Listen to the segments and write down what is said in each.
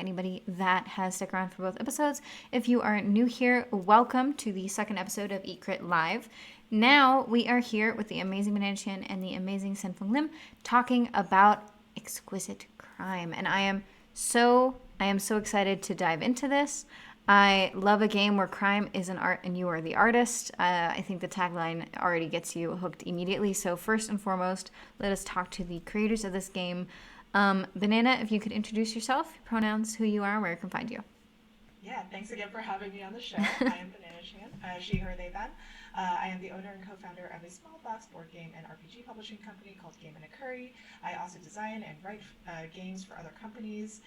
anybody that has stuck around for both episodes. If you are new here, welcome to the second episode of Eat Crit Live. Now we are here with the amazing Bananachan and the amazing Foong Lim talking about exquisite crime. And I am so excited to dive into this. I love a game where crime is an art and you are the artist. I think the tagline already gets you hooked immediately. So first and foremost, let us talk to the creators of this game. Banana, if you could introduce yourself, your pronouns, who you are, where I can find you. Yeah, thanks again for having me on the show. I am Bananachan, she, her, they, them. I am the owner and co-founder of a small box board game and RPG publishing company called Game and a Curry. I also design and write games for other companies.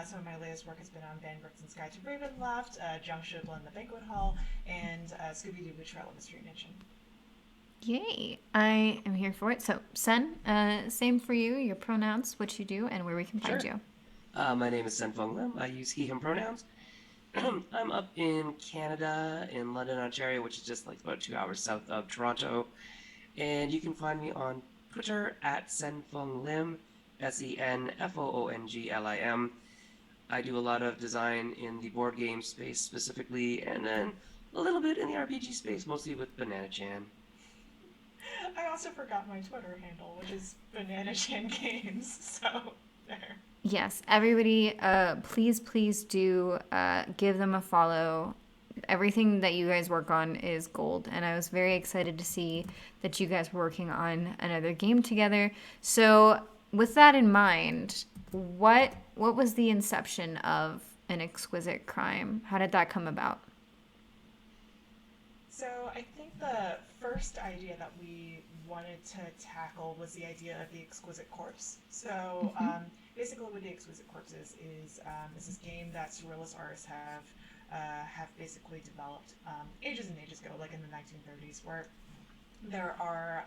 Some of my latest work has been on Van Brixton's Guide to Ravenloft, Jung Shibla in the Banquet Hall, and Scooby-Doo Betrayal of Mystery Mansion. Yay, I am here for it. So, Sen, same for you, your pronouns, what you do, and where we can find Sure. you. My name is Foong Lim. I use he, him pronouns. I'm up in Canada, in London, Ontario, which is just like about 2 hours south of Toronto. And you can find me on Twitter at SenFongLim, SenFoonglim. I do a lot of design in the board game space specifically, and then a little bit in the RPG space, mostly with Bananachan. I also forgot my Twitter handle, which is Bananachan Games, so there. Yes, everybody, please do give them a follow. Everything that you guys work on is gold, and I was very excited to see that you guys were working on another game together. So, with that in mind, what was the inception of an exquisite crime? How did that come about? So I think the first idea that we wanted to tackle was the idea of the exquisite corpse. So basically, what the exquisite corpse is this game that surrealist artists have basically developed ages and ages ago, like in the 1930s, where there are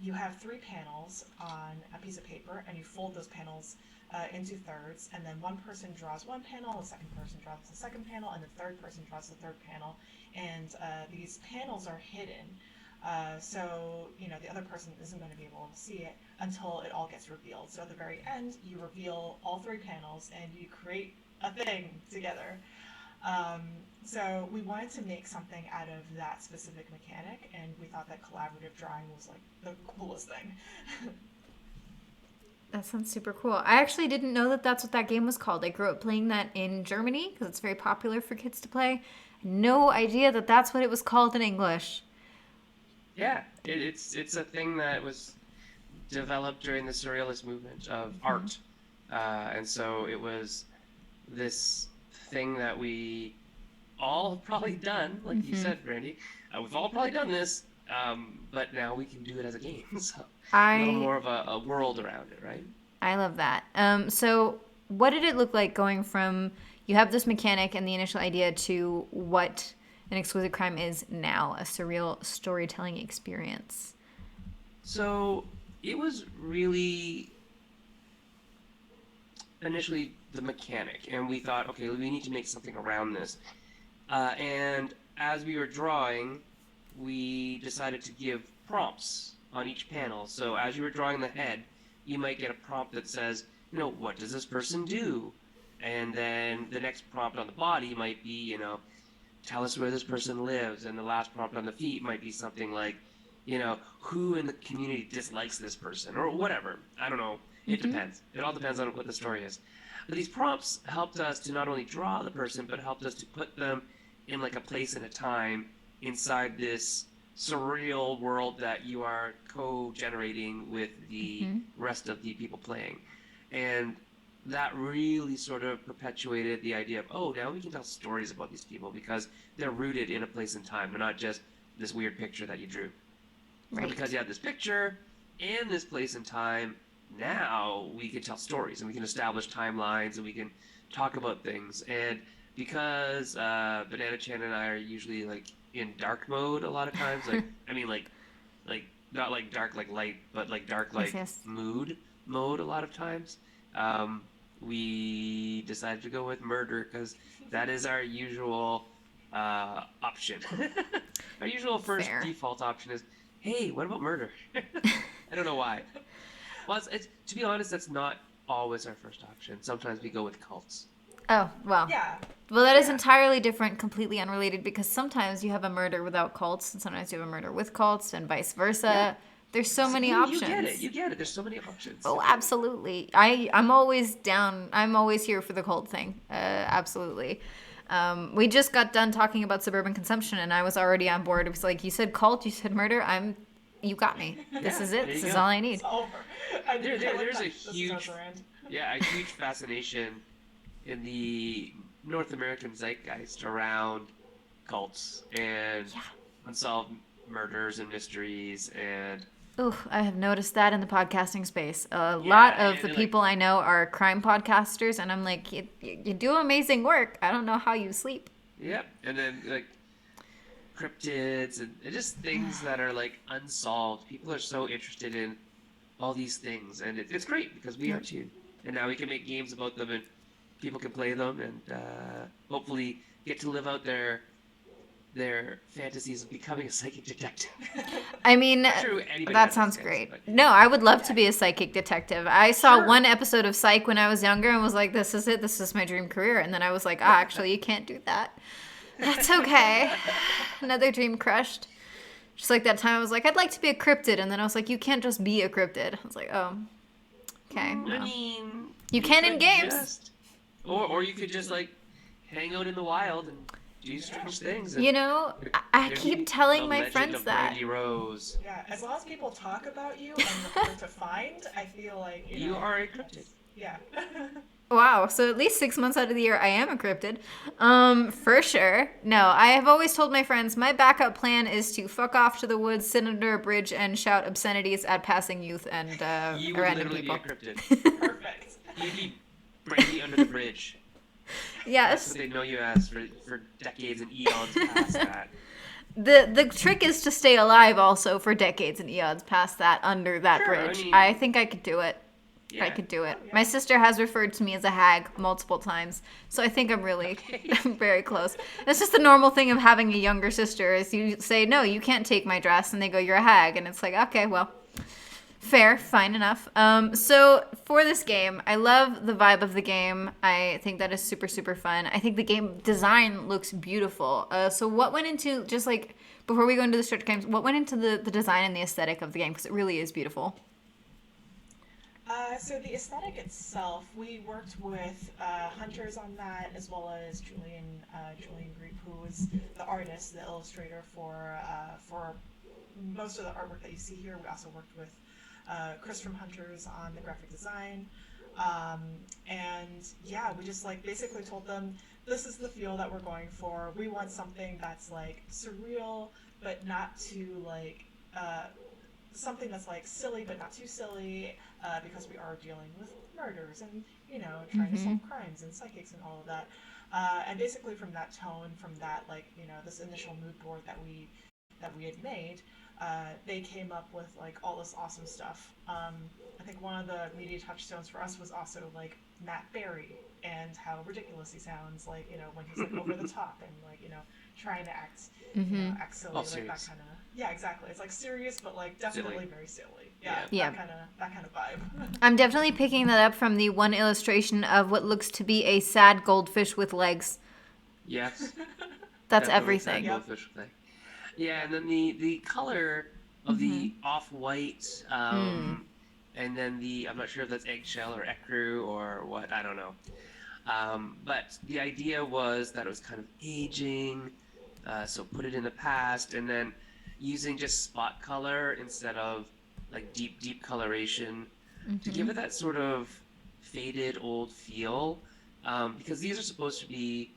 you have three panels on a piece of paper, and you fold those panels into thirds, and then one person draws one panel, the second person draws the second panel, and the third person draws the third panel, and these panels are hidden. So, the other person isn't going to be able to see it until it all gets revealed. So at the very end, you reveal all three panels and you create a thing together. Um, so we wanted to make something out of that specific mechanic, and we thought that collaborative drawing was like the coolest thing. That sounds super cool. I actually didn't know that that's what that game was called. I grew up playing that in Germany because it's very popular for kids to play. No idea that that's what it was called in English. Yeah, it's a thing that was developed during the surrealist movement of art, and so it was this thing that we all have probably done, like you said, Brandy. We've all probably done this, but now we can do it as a game. So a little I more of a world around it, right? I love that. So what did it look like going from you have this mechanic and the initial idea to what an exquisite crime is now, a surreal storytelling experience? So it was really initially the mechanic, and we thought, okay, we need to make something around this. And as we were drawing, we decided to give prompts on each panel. So as you were drawing the head, you might get a prompt that says, what does this person do? And then the next prompt on the body might be, tell us where this person lives. And the last prompt on the feet might be something like, who in the community dislikes this person, or whatever. I don't know. It depends. It all depends on what the story is. But these prompts helped us to not only draw the person, but helped us to put them in like a place and a time inside this surreal world that you are co-generating with the rest of the people playing. And that really sort of perpetuated the idea of, now we can tell stories about these people because they're rooted in a place and time. They're not just this weird picture that you drew. Right. And because you have this picture and this place and time, now we can tell stories and we can establish timelines and we can talk about things. And because Bananachan and I are usually like in dark mode a lot of times, like I mean like not like dark like light, but like dark like mood mode a lot of times. We decided to go with murder because that is our usual option. Our usual first default option is, hey, what about murder? I don't know why. Well, to be honest, that's not always our first option. Sometimes we go with cults. Oh, well. Yeah. Well, that is Yeah. entirely different, completely unrelated, because sometimes you have a murder without cults, and sometimes you have a murder with cults, and vice versa. Yeah. There's so many You get it. options. You get it. There's so many options. Oh, absolutely. I'm always down. I'm always here for the cult thing. Absolutely. We just got done talking about suburban consumption, and I was already on board. It was like, you said cult, you said murder. You got me. This Yeah, is it. there This you is go. all I need. It's over. I like There's that. a This is our huge, brand. yeah, a huge fascination in the North American zeitgeist around cults and Yeah. unsolved murders and mysteries and Ooh, I have noticed that in the podcasting space. A lot yeah, of the and like people I know are crime podcasters, and I'm like, you do amazing work. I don't know how you sleep. yep, and then like cryptids and just things that are like unsolved. People are so interested in all these things, and it's great because we are too. And now we can make games about them, and people can play them, and hopefully get to live out their fantasies of becoming a psychic detective. I mean, Not sure anybody that has sounds chance, great. but No, I would love to be a psychic detective. I saw Sure. one episode of Psych when I was younger and was like, this is it. This is my dream career. And then I was like, actually, you can't do that. That's okay. Another dream crushed. Just like that time I was like, I'd like to be a cryptid. And then I was like, you can't just be a cryptid. I was like, oh, okay. I Well. mean, You can in could games. or you could just like hang out in the wild and do strange things. And You know, I there'd keep be telling the my legend friends of that. Brandy Rose. Yeah, as long as people talk about you and you're hard to find, I feel like You are a cryptid. Yeah. Wow, so at least 6 months out of the year I am a cryptid. For sure. No, I have always told my friends my backup plan is to fuck off to the woods, sit under a bridge, and shout obscenities at passing youth and You would random literally people. be a cryptid. Perfect. You'd be Brandy under the bridge. That's Yes. what they know you as for decades and eons past that. The trick is to stay alive also for decades and eons past that under that Sure, I bridge. mean- I think I could do it. Yeah. I could do it. Oh, yeah. My sister has referred to me as a hag multiple times, so I think I'm really very close. It's just the normal thing of having a younger sister is you say, no, you can't take my dress, and they go, you're a hag, and it's like, okay, well, fair, fine enough. So for this game, I love the vibe of the game. I think that is super, super fun. I think the game design looks beautiful. So what went into, just like, before we go into the stretch games, what went into the design and the aesthetic of the game? Because it really is beautiful. So the aesthetic itself, we worked with hunters on that, as well as Julian Griep, who was the artist, the illustrator for most of the artwork that you see here. We also worked with Chris from Hunters on the graphic design, and yeah, we just like basically told them this is the feel that we're going for. We want something that's like surreal, but not too like. Something that's like silly but not too silly, because we are dealing with murders and trying to solve crimes and psychics and all of that, and basically from that tone, from that like this initial mood board that we had made, they came up with like all this awesome stuff. I think one of the media touchstones for us was also like Matt Berry and how ridiculous he sounds, like when he's like over the top and like trying to act act silly, All like serious. that kind of. Yeah, exactly. It's like serious, but like definitely Silly. very silly. Yeah, Yeah. that kind of vibe. I'm definitely picking that up from the one illustration of what looks to be a sad goldfish with legs. Yes. That's Definitely everything. that goldfish thing. Yeah, and then the color of the off-white, and then I'm not sure if that's eggshell or ecru or what, I don't know. But the idea was that it was kind of aging, so put it in the past, and then using just spot color instead of like deep coloration to give it that sort of faded old feel, because these are supposed to be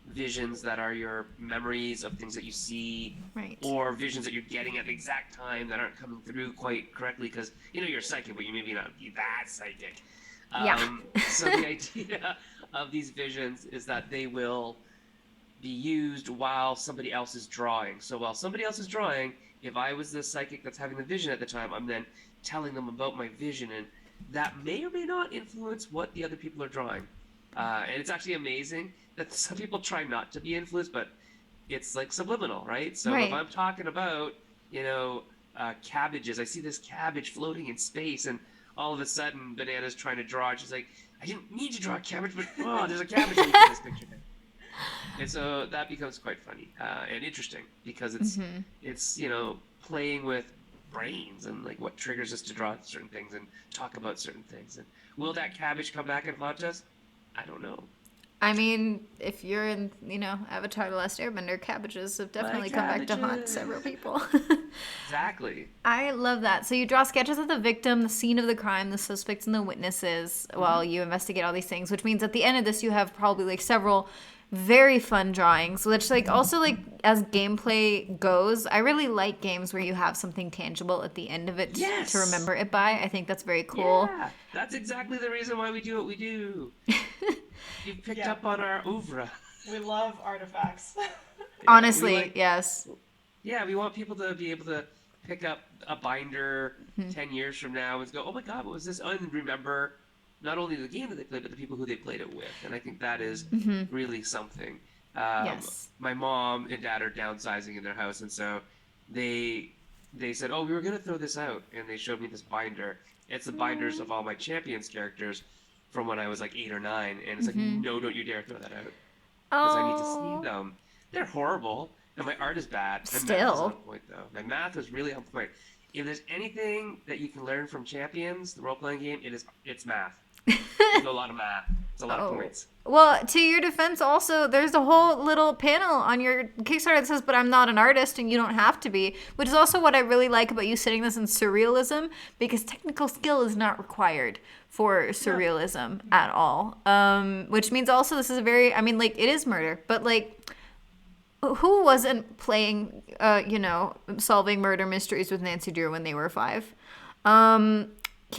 visions that are your memories of things that you see, Right. or visions that you're getting at the exact time that aren't coming through quite correctly because you're psychic, but you maybe not be that psychic. Yeah. So the idea of these visions is that they will be used while somebody else is drawing. So while somebody else is drawing, if I was the psychic that's having the vision at the time, I'm then telling them about my vision, and that may or may not influence what the other people are drawing. And it's actually amazing that some people try not to be influenced, but it's like subliminal, right? So Right. if I'm talking about, cabbages, I see this cabbage floating in space, and all of a sudden Banana's trying to draw, and she's like, I didn't need to draw a cabbage, but oh, there's a cabbage in this picture now. And so that becomes quite funny and interesting because it's playing with brains and like what triggers us to draw certain things and talk about certain things. And will that cabbage come back and haunt us? I don't know. I mean, if you're in, Avatar: The Last Airbender, cabbages have definitely come back to haunt several people. Exactly. I love that. So you draw sketches of the victim, the scene of the crime, the suspects, and the witnesses while you investigate all these things, which means at the end of this you have probably like several very fun drawings, which like also like as gameplay goes, I really like games where you have something tangible at the end of it to remember it by. I think that's very cool. Yeah, that's exactly the reason why we do what we do. You picked up on our oeuvre. We love artifacts. Honestly, yes. Yeah, we want people to be able to pick up a binder 10 years from now and go, oh my god, what was this? And remember not only the game that they played, but the people who they played it with. And I think that is really something. Yes. My mom and dad are downsizing in their house, and so they said, oh, we were going to throw this out. And they showed me this binder. It's the binders of all my Champions characters from when I was like 8 or 9. And it's like, no, don't you dare throw that out. Because I need to see them. They're horrible. And my art is bad. My math is on point, though. My math is really on point. If there's anything that you can learn from Champions, the role-playing game, it's math. There's a lot of math. It's a lot of points. Well, to your defense also, there's a whole little panel on your Kickstarter that says, but I'm not an artist and you don't have to be, which is also what I really like about you setting this in surrealism, because technical skill is not required for surrealism at all. Which means also this is it is murder, but like, who wasn't playing, solving murder mysteries with Nancy Drew when they were 5?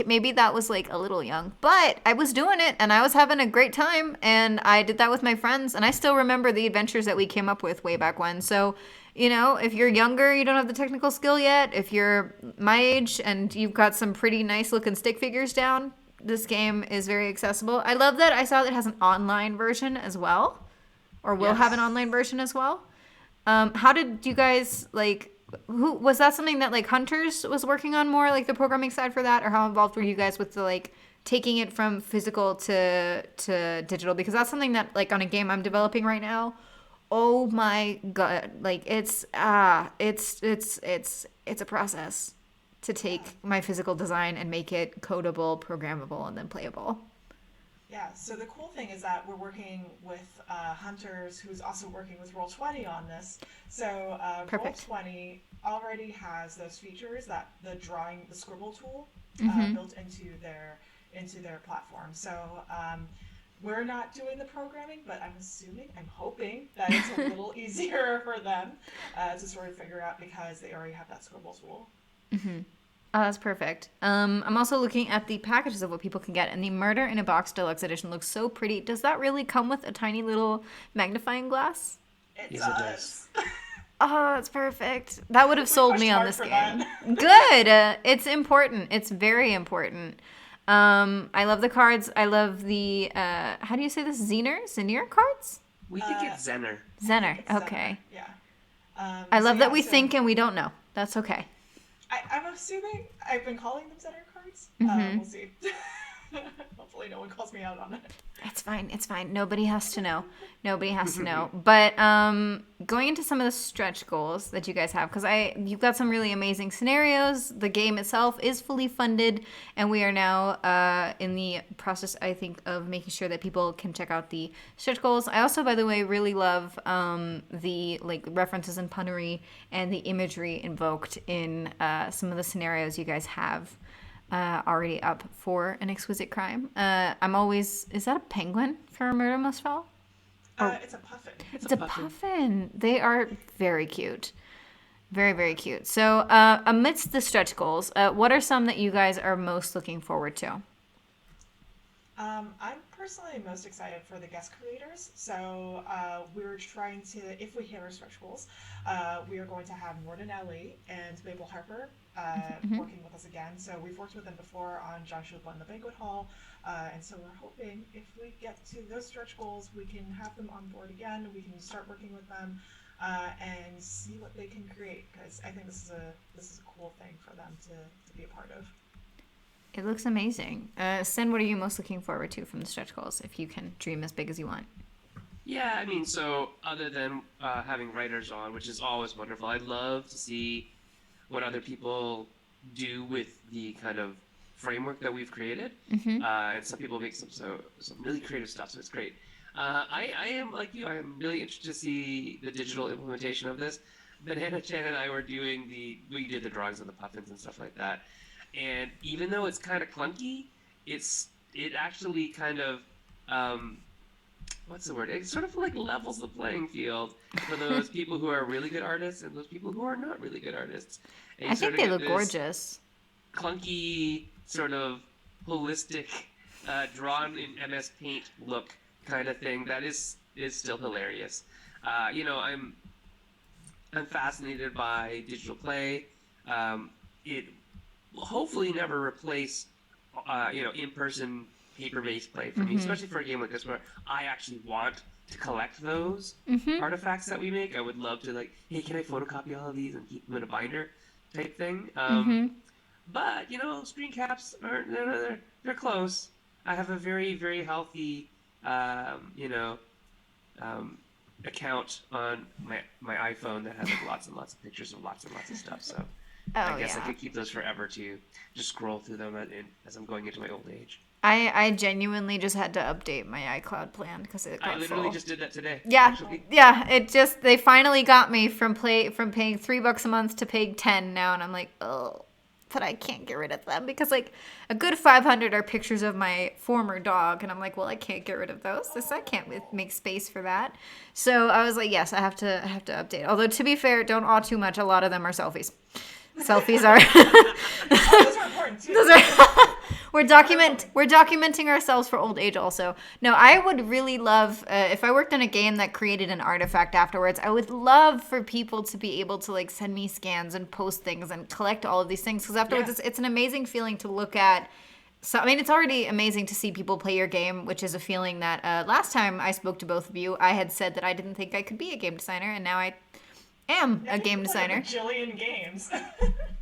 Maybe that was like a little young, but I was doing it and I was having a great time, and I did that with my friends, and I still remember the adventures that we came up with way back when. So, if you're younger, you don't have the technical skill yet. If you're my age and you've got some pretty nice looking stick figures down, this game is very accessible. I love that I saw that it has an online version as well, or will have an online version as well. How did you guys who was that something that like Hunters was working on more, like the programming side for that, or how involved were you guys with the like taking it from physical to digital? Because that's something that like on a game I'm developing right now, oh my god, like it's a process to take my physical design and make it codable, programmable, and then playable. Yeah, so the cool thing is that we're working with Hunters, who's also working with Roll20 on this. So Roll20 already has those features, that the scribble tool built into their platform. So we're not doing the programming, but I'm hoping that it's a little easier for them to sort of figure out, because they already have that scribble tool. Oh, that's perfect. I'm also looking at the packages of what people can get, and the Murder in a Box Deluxe Edition looks so pretty. Does that really come with a tiny little magnifying glass? It does. Oh, that's perfect. That would have sold me on this game. Good. It's important. It's very important. I love the cards. I love the, how do you say this? Zener cards? We think it's Zener. Zener. Okay. Zener. Yeah. I love that we think and we don't know. That's okay. I'm assuming I've been calling them Zener cards. We'll see. Hopefully no one calls me out on it. It's fine. It's fine. Nobody has to know. Nobody has to know. But going into some of the stretch goals that you guys have, because you've got some really amazing scenarios. The game itself is fully funded, and we are now in the process, I think, of making sure that people can check out the stretch goals. I also, by the way, really love the like references and punnery and the imagery invoked in some of the scenarios you guys have already up for an exquisite crime. Is that a penguin for Murder Most Foul? It's a puffin. It's a puffin. They are very cute. Very, very cute. So amidst the stretch goals, what are some that you guys are most looking forward to? I'm personally most excited for the guest creators. So we're trying to, if we hit our stretch goals, we are going to have Norden Ellie and Mabel Harper working with us again. So we've worked with them before on John Shulpa and the Banquet Hall. And so we're hoping if we get to those stretch goals, we can have them on board again. We can start working with them and see what they can create. Because I think this is a cool thing for them to be a part of. It looks amazing. Sin, what are you most looking forward to from the stretch goals? If you can dream as big as you want. Yeah, I mean, so other than having writers on, which is always wonderful, I'd love to see what other people do with the kind of framework that we've created. Mm-hmm. And some people make some really creative stuff, so it's great. I am like you. I am really interested to see the digital implementation of this. Bananachan and I were doing we did the drawings of the puffins and stuff like that. And even though it's kind of clunky, it actually kind of um, what's the word? It sort of like levels the playing field for those people who are really good artists and those people who are not really good artists. And I you sort think of they get look this gorgeous. clunky, sort of holistic, drawn in MS Paint look kind of thing that is still hilarious. I'm fascinated by digital play. It will hopefully never replace in-person paper-based play for me, Mm-hmm. especially for a game like this where I actually want to collect those Mm-hmm. artifacts that we make. I would love to like, hey, can I photocopy all of these and keep them in a binder type thing. Mm-hmm. But screen caps are they're close. I have a very very healthy um, you know um, account on my iPhone that has like lots and lots of pictures of lots and lots of stuff. So I Oh guess I yeah. could keep those forever to just scroll through them as I'm going into my old age. I genuinely just had to update my iCloud plan because it I got literally full. just did that today, Yeah, actually. yeah. It just they finally got me from paying $3 a month to paying 10 now, and I'm like, oh, but I can't get rid of them because like a good 500 are pictures of my former dog, and I'm like, well, I can't get rid of those. This I can't make space for that. So I was like, yes, I have to update. Although to be fair, don't awe too much. A lot of them are selfies. Selfies are Oh, those are important too. those are we're documenting ourselves for old age also. No, I would really love if I worked on a game that created an artifact afterwards. I would love for people to be able to like send me scans and post things and collect all of these things because afterwards Yeah. it's an amazing feeling to look at. So I mean, it's already amazing to see people play your game, which is a feeling that last time I spoke to both of you, I had said that I didn't think I could be a game designer, and now I am I a think game you play a designer. bajillion games.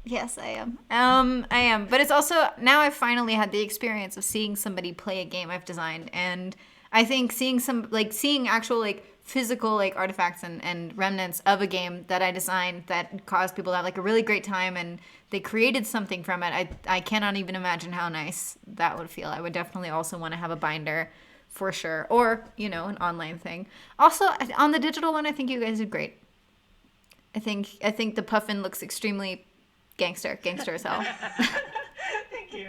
Yes, I am. I am. But it's also now I've finally had the experience of seeing somebody play a game I've designed, and I think seeing actual like physical like artifacts and remnants of a game that I designed that caused people to have like a really great time and they created something from it. I cannot even imagine how nice that would feel. I would definitely also want to have a binder for sure, or an online thing. Also on the digital one, I think you guys did great. I think the puffin looks extremely gangster as hell. Thank you.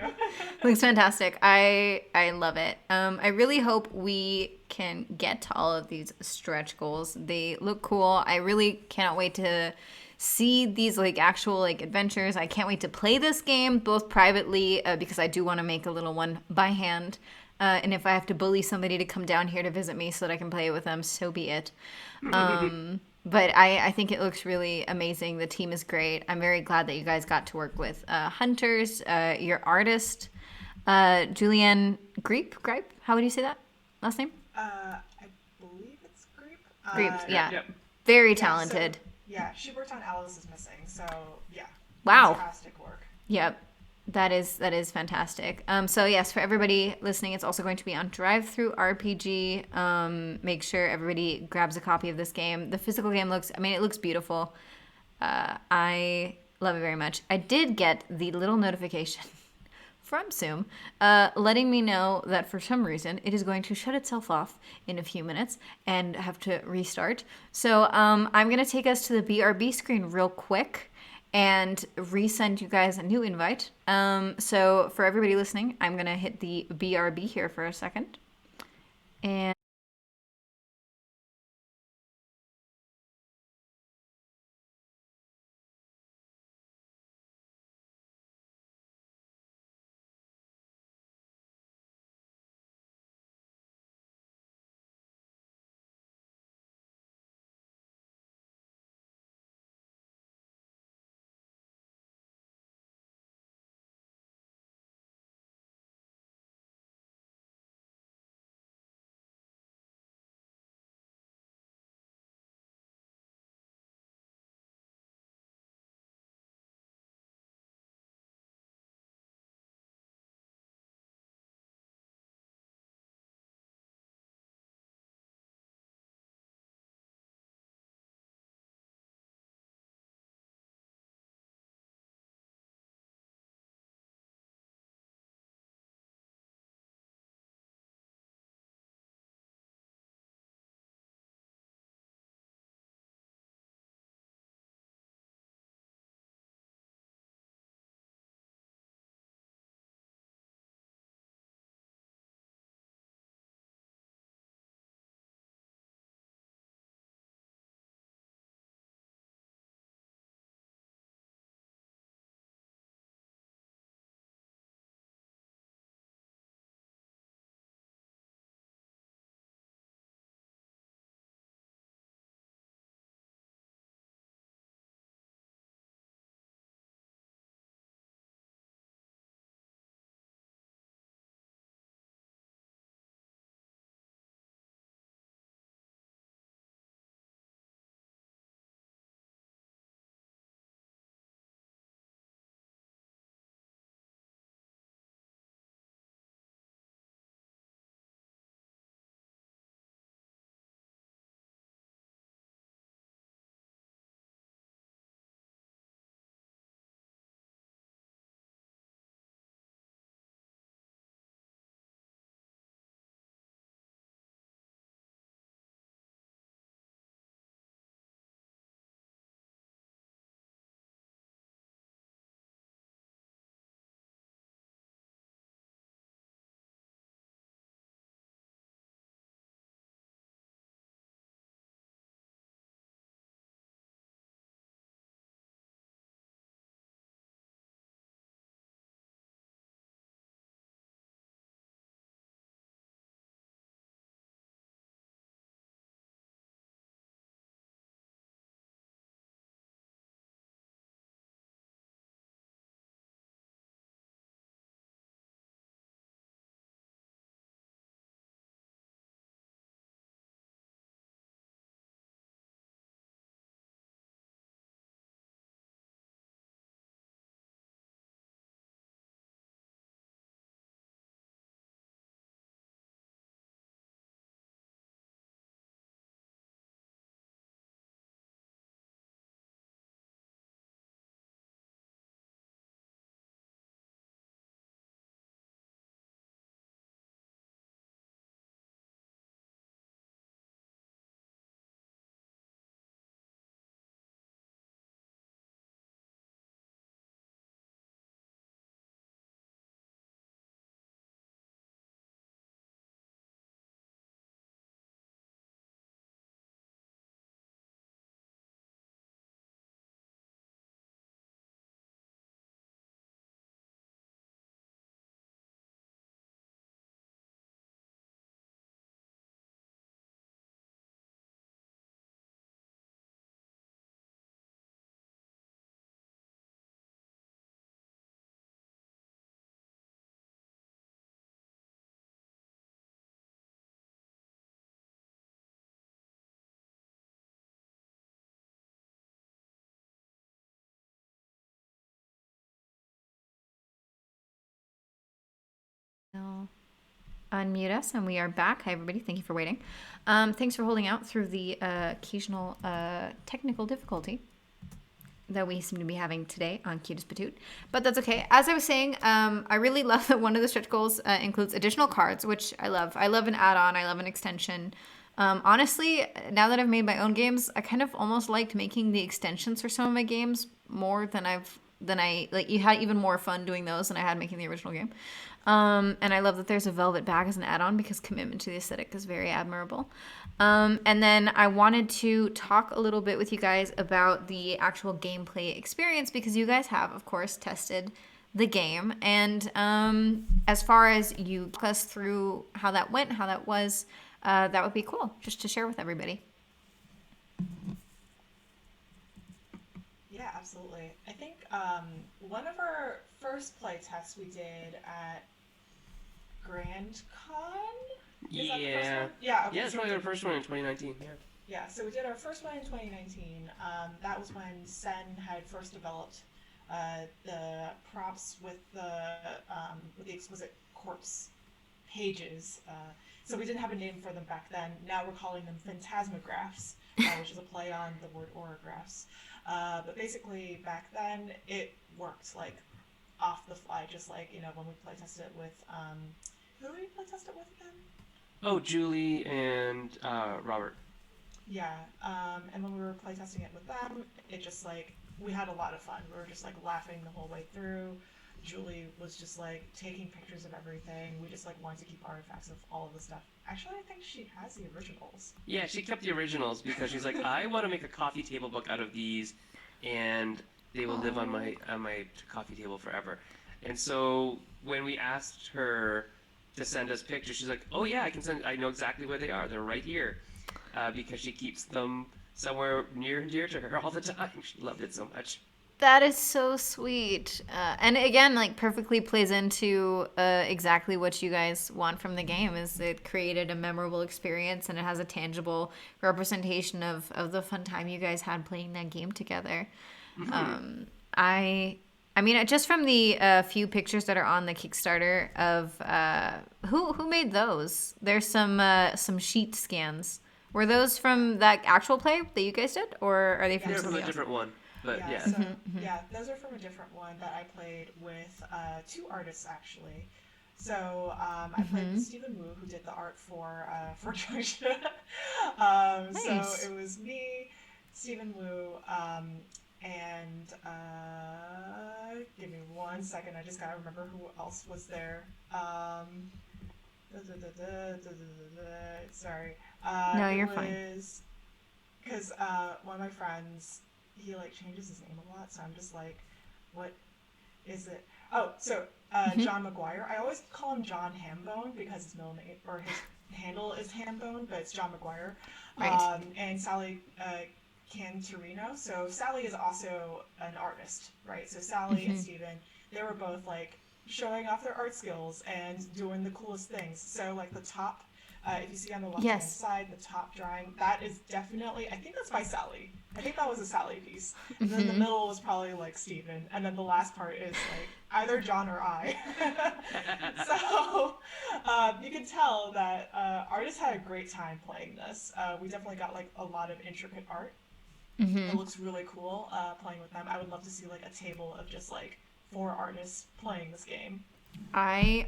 Looks fantastic. I love it. I really hope we can get to all of these stretch goals. They look cool. I really cannot wait to see these like actual like adventures. I can't wait to play this game both privately because I do want to make a little one by hand. And if I have to bully somebody to come down here to visit me so that I can play it with them, so be it. But I think it looks really amazing. The team is great. I'm very glad that you guys got to work with Hunters, your artist, Julianne Gripe. How would you say that last name? I believe it's group. Gripe. Yeah, Yep. very Yeah, talented. so, yeah, she worked on Alice is Missing, so yeah, Wow. fantastic work. Yep. That is fantastic. So yes, for everybody listening, it's also going to be on Drive Through RPG. Make sure everybody grabs a copy of this game. The physical game it looks beautiful. I love it very much. I did get the little notification from Zoom letting me know that for some reason it is going to shut itself off in a few minutes and have to restart. So I'm going to take us to the BRB screen real quick and resend you guys a new invite. So for everybody listening, I'm going to hit the BRB here for a second. And unmute us, and we are back. Hi, everybody. Thank you for waiting. Thanks for holding out through the occasional technical difficulty that we seem to be having today on Cutest Patoot. But that's okay. As I was saying, I really love that one of the stretch goals includes additional cards, which I love. I love an add-on. I love an extension. Honestly, now that I've made my own games, I kind of almost liked making the extensions for some of my games more than you had even more fun doing those than I had making the original game. And I love that there's a velvet bag as an add-on because commitment to the aesthetic is very admirable. And then I wanted to talk a little bit with you guys about the actual gameplay experience because you guys have, of course, tested the game. And as far as you talk us through how that went, how that was, that would be cool just to share with everybody. Yeah, absolutely. I think one of our first play tests we did at Grand Con? Is that the first Yeah. one? Yeah, okay. Yeah, it's probably our first one in 2019. Yeah. Yeah, so we did our first one in 2019. That was when Sen had first developed the props with the Exquisite Corpse pages. So we didn't have a name for them back then. Now we're calling them phantasmographs, which is a play on the word orographs. But basically, back then, it worked like off the fly, just like, when we play tested it with, who did we play test it with again? Oh, Julie and Robert. Yeah, and when we were playtesting it with them, it just like, we had a lot of fun. We were just like laughing the whole way through. Julie was just like taking pictures of everything. We just like wanted to keep artifacts of all of the stuff. Actually, I think she has the originals. Yeah, she kept the originals because she's like, I want to make a coffee table book out of these, and they will live on my coffee table forever. And so when we asked her to send us pictures, she's like, oh yeah, I know exactly where they are. They're right here. Because she keeps them somewhere near and dear to her all the time. She loved it so much. That is so sweet. And again, like perfectly plays into exactly what you guys want from the game is it created a memorable experience and it has a tangible representation of the fun time you guys had playing that game together. Mm-hmm. I mean, just from the few pictures that are on the Kickstarter of who made those? There's some sheet scans. Were those from that actual play that you guys did, or are they from They're from a else? different one? But yeah. So, yeah, those are from a different one that I played with two artists actually. So I played with Stephen Wu, who did the art for Georgia. Nice. So it was me, Stephen Wu, and give me 1 second. I just gotta remember who else was there. Sorry. No, you're fine. Because one of my friends, he like changes his name a lot, so I'm just like, what is it? Oh, so John McGuire. I always call him John Hambone because his middle name or his handle is Hambone, but it's John McGuire. Right. And Sally Cantorino. So Sally is also an artist, right? So Sally and Steven, they were both like showing off their art skills and doing the coolest things. So like the top, if you see on the left-hand side, the top drawing, that is definitely, I think that's by Sally. I think that was a Sally piece. And then the middle was probably like Steven. And then the last part is like either John or I. So you can tell that artists had a great time playing this. We definitely got like a lot of intricate art. It looks really cool playing with them. I would love to see like a table of just like 4 artists playing this game. I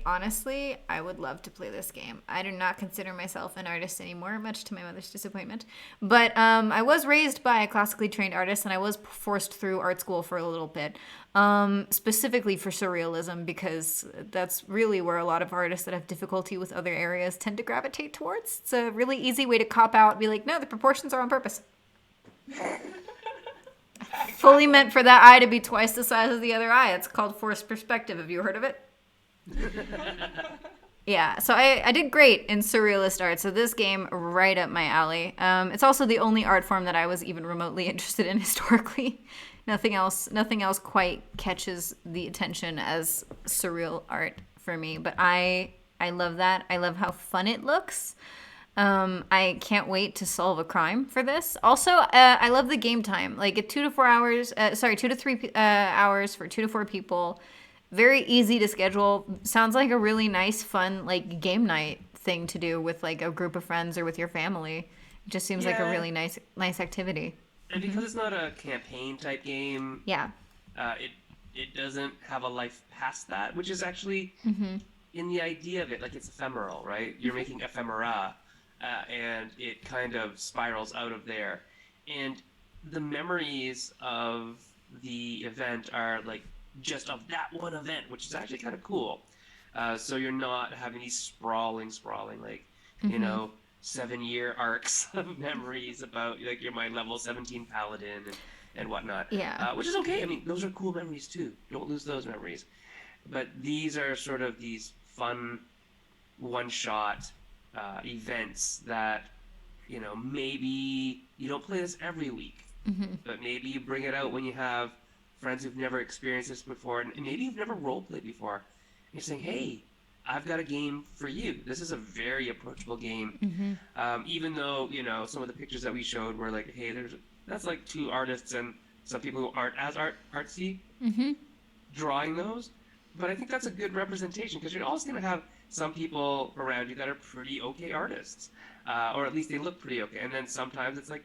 would love to play this game. I do not consider myself an artist anymore, much to my mother's disappointment. But I was raised by a classically trained artist, and I was forced through art school for a little bit, specifically for surrealism, because that's really where a lot of artists that have difficulty with other areas tend to gravitate towards. It's a really easy way to cop out and be like, no, the proportions are on purpose. Fully meant for that eye to be twice the size of the other eye. It's called forced perspective. Have you heard of it? Yeah, so I did great in surrealist art, so this game right up my alley. It's also the only art form that I was even remotely interested in historically. Nothing else quite catches the attention as surreal art for me, but I love that. I love how fun it looks. I can't wait to solve a crime for this. Also, I love the game time. Like 2 to 3 hours for 2 to 4 people. very easy to schedule. Sounds like a really nice, fun like game night thing to do with like a group of friends or with your family. It just seems like a Yeah, really nice activity. and because it's not a campaign type game, Yeah. it doesn't have a life past that, which is actually Mm-hmm. in the idea of it, like it's ephemeral, right? You're making ephemera, and it kind of spirals out of there. And the memories of the event are like just of that one event, which is actually kind of cool. So you're not having these sprawling, like, you Mm-hmm. know, 7 year arcs of memories about like you're my level 17 paladin and whatnot, Yeah. which is okay. I mean, those are cool memories too. Don't lose those memories. But these are sort of these fun one-shot events that maybe you don't play this every week, Mm-hmm. but maybe you bring it out when you have friends who've never experienced this before, and maybe you've never role played before. And you're saying, "Hey, I've got a game for you. This is a very approachable game." Mm-hmm. Even though some of the pictures that we showed were like, "Hey, that's like two artists and some people who aren't as artsy Mm-hmm. drawing those." But I think that's a good representation because you're always going to have some people around you that are pretty okay artists, or at least they look pretty okay. And then sometimes it's like,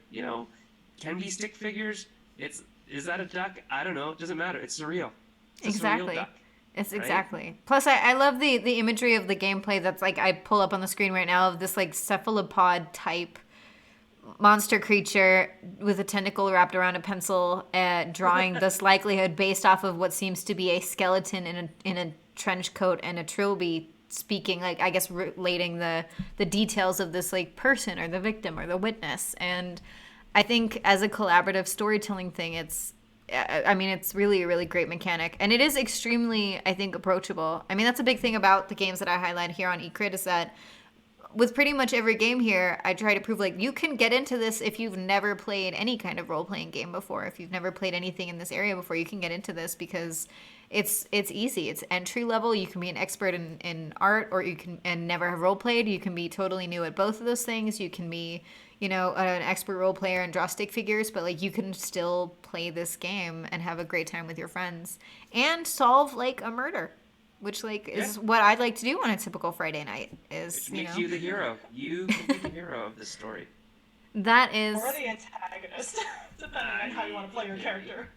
can be stick figures. Is that a duck? I don't know. It doesn't matter. It's surreal. It's a surreal Exactly. duck, It's right? exactly. Plus, I love the imagery of the gameplay that's like I pull up on the screen right now of this like cephalopod type monster creature with a tentacle wrapped around a pencil, drawing this likelihood based off of what seems to be a skeleton in a trench coat and a trilby speaking, like I guess relating the details of this like person or the victim or the witness. And I think as a collaborative storytelling thing, I mean, it's really a really great mechanic, and it is extremely, I think, approachable. I mean, that's a big thing about the games that I highlight here on Ecrit is that with pretty much every game here, I try to prove like you can get into this if you've never played any kind of role playing game before. If you've never played anything in this area before, you can get into this because it's easy. It's entry level. You can be an expert in art, or you can and never have role played. You can be totally new at both of those things. You can be an expert role player and draw stick figures, but like you can still play this game and have a great time with your friends and solve like a murder, which like Yeah, is what I'd like to do on a typical Friday night is, which makes you the hero. You can be the hero of this story. that Or is the antagonist, depending on how you want to play your character.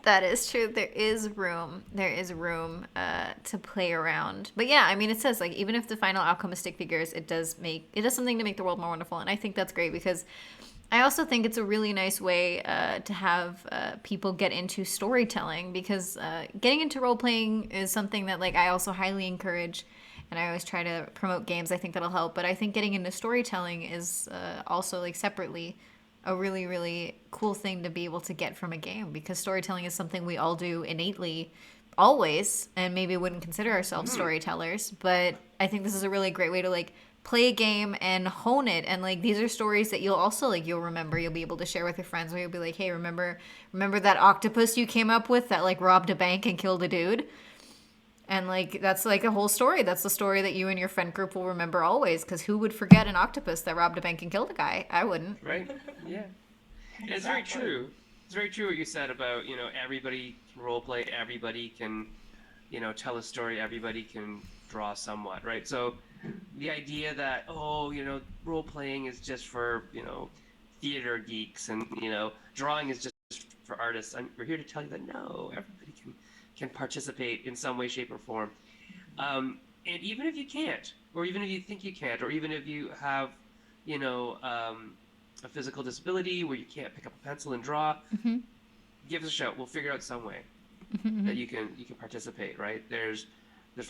that is true. There is room to play around. But yeah, I mean it says like even if the final outcome is stick figures, it does something to make the world more wonderful. And I think that's great because I also think it's a really nice way to have people get into storytelling because getting into role playing is something that like I also highly encourage, and I always try to promote games. I think that'll help, but I think getting into storytelling is also like separately a really really cool thing to be able to get from a game because storytelling is something we all do innately always and maybe wouldn't consider ourselves Hmm. storytellers, but I think this is a really great way to like play a game and hone it, and like these are stories that you'll also like you'll remember, you'll be able to share with your friends where you'll be like, hey, remember that octopus you came up with that like robbed a bank and killed a dude, and like that's like a whole story. That's the story that you and your friend group will remember always because who would forget an octopus that robbed a bank and killed a guy? I wouldn't. Right? Yeah. And it's very Exactly. true. It's very true what you said about, everybody can role play, everybody can, tell a story, everybody can draw somewhat, right? So the idea that, oh, role playing is just for, theater geeks and, drawing is just for artists. We're here to tell you that no, everybody can participate in some way, shape, or form. And even if you can't, or even if you think you can't, or even if you have, you know, um, a physical disability where you can't pick up a pencil and draw, Mm-hmm. give us a shout. We'll figure out some way Mm-hmm. that you can participate. Right? There's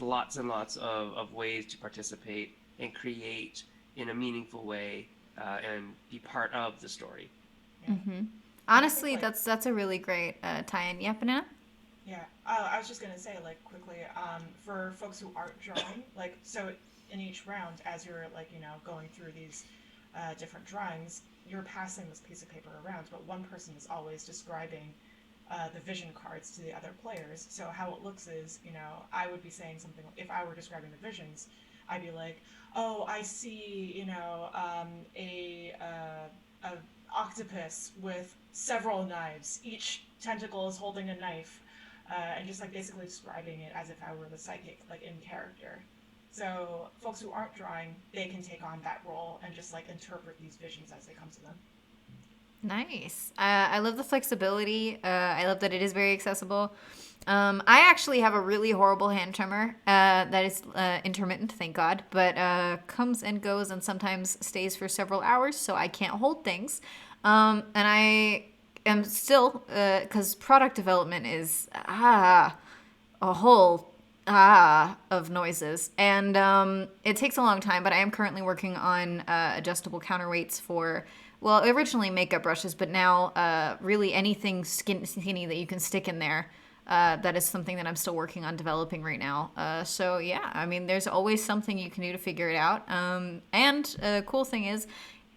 lots and lots of ways to participate and create in a meaningful way and be part of the story. Yeah. Mm-hmm. And I think Honestly, like that's a really great tie-in. Yeah, banana. yeah, I was just gonna say like quickly, for folks who aren't drawing, like so in each round, as you're like going through these different drawings, you're passing this piece of paper around, but one person is always describing the vision cards to the other players. So how it looks is, I would be saying something if I were describing the visions, I'd be like, oh, I see, a octopus with several knives. Each tentacle is holding a knife. and just like basically describing it as if I were the psychic, like in character. So folks who aren't drawing, they can take on that role and just like interpret these visions as they come to them. Nice. I love the flexibility. I love that it is very accessible. I actually have a really horrible hand tremor that is intermittent, thank God, but comes and goes and sometimes stays for several hours, so I can't hold things. And I am still, because product development is a whole of noises, and it takes a long time, but I am currently working on adjustable counterweights for, well, originally makeup brushes, but now really anything skinny that you can stick in there. That is something that I'm still working on developing right now. So yeah, I mean, there's always something you can do to figure it out. And cool thing is,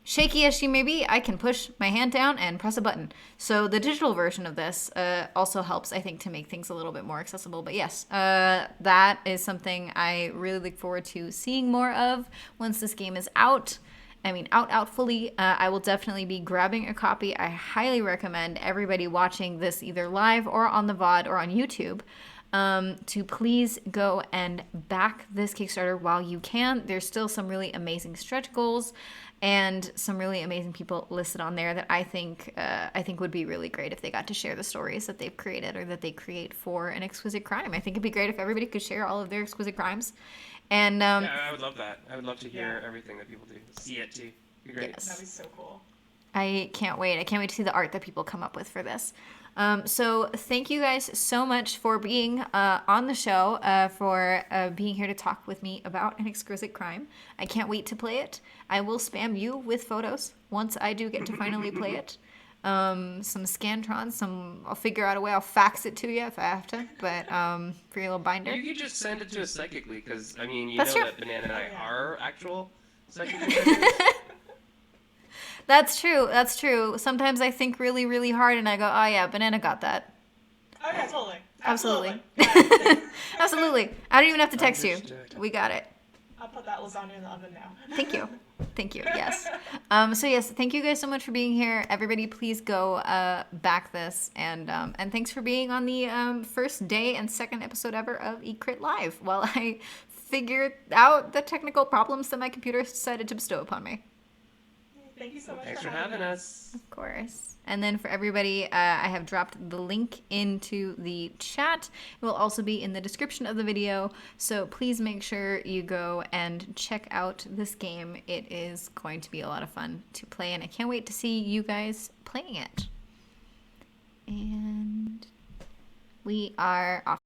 shaky as she may be, I can push my hand down and press a button. So the digital version of this also helps, I think, to make things a little bit more accessible. But yes, that is something I really look forward to seeing more of once this game is out. I mean, out fully. I will definitely be grabbing a copy. I highly recommend everybody watching this either live or on the VOD or on YouTube to please go and back this Kickstarter while you can. There's still some really amazing stretch goals and some really amazing people listed on there that I think would be really great if they got to share the stories that they've created or that they create for an exquisite crime. I think it'd be great if everybody could share all of their exquisite crimes. And yeah, I would love that. I would love to hear everything that people do. See it too. Be great. Yes. That'd be so cool. I can't wait. I can't wait to see the art that people come up with for this. So thank you guys so much for being on the show, for being here to talk with me about an exquisite crime. I can't wait to play it. I will spam you with photos once I do get to finally play it. Some Scantrons, I'll figure out a way. I'll fax it to you if I have to, but for your little binder. You could just send it to us psychically, because, I mean, That's know true. that Banana and I are actual psychic. That's true. That's true. Sometimes I think really, really hard and I go, oh yeah, Banana got that. Oh yeah, totally. Absolutely. Absolutely. I don't even have to text you. We got it. I'll put that lasagna in the oven now. Thank you. Thank you. Yes. So yes, thank you guys so much for being here. Everybody, please go back this, and thanks for being on the first day and second episode ever of eCrit Live while I figured out the technical problems that my computer decided to bestow upon me. Thank you so much. Thanks for having us. Of course. And then for everybody, I have dropped the link into the chat. It will also be in the description of the video. So please make sure you go and check out this game. It is going to be a lot of fun to play, and I can't wait to see you guys playing it. And we are off.